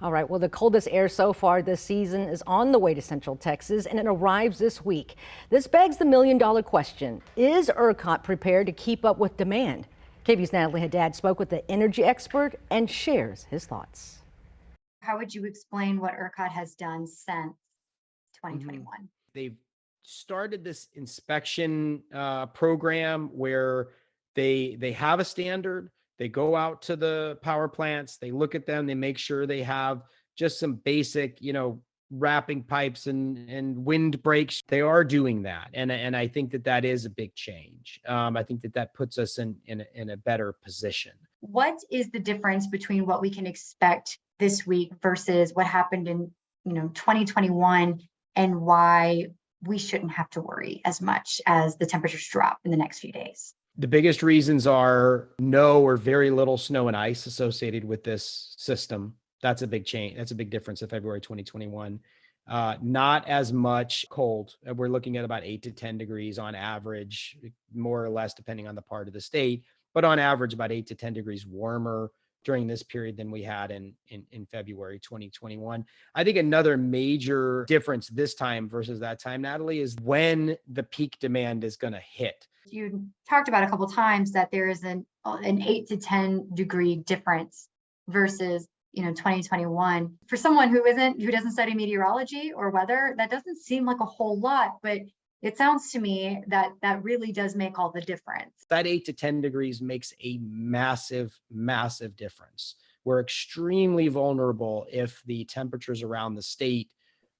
All right, well, the coldest air so far this season is on the way to Central Texas, and it arrives this week. This begs the million-dollar question: is ERCOT prepared to keep up with demand? KVUE's Natalie Haddad spoke with the energy expert and shares his thoughts. How would you explain what ERCOT has done since Mhm. 2021? They've started this inspection program where they have a standard. They go out to the power plants, they look at them, they make sure they have just some basic, wrapping pipes and wind breaks. They are doing that, and I think that is a big change. I think that puts us in a better position. What is the difference between what we can expect this week versus what happened in 2021, and why we shouldn't have to worry as much as the temperatures drop in the next few days? The biggest reasons are no or very little snow and ice associated with this system. That's a big change. That's a big difference in February 2021. Not as much cold. We're looking at about 8 to 10 degrees on average, more or less, depending on the part of the state, but on average about 8 to 10 degrees warmer during this period than we had in February 2021. I think another major difference this time versus that time, Natalie, is when the peak demand is going to hit. You talked about a couple of times that there is an 8 to 10 degree difference versus 2021. For someone who doesn't study meteorology or weather, that doesn't seem like a whole lot, but it sounds to me that really does make all the difference. That 8 to 10 degrees makes a massive, massive difference. We're extremely vulnerable if the temperatures around the state,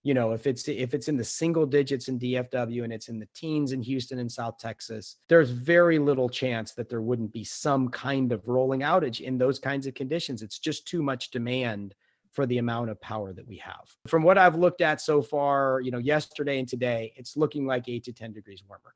if it's in the single digits in DFW and it's in the teens in Houston and South Texas, there's very little chance that there wouldn't be some kind of rolling outage in those kinds of conditions. It's just too much demand for the amount of power that we have. From what I've looked at so far, yesterday and today, it's looking like 8 to 10 degrees warmer.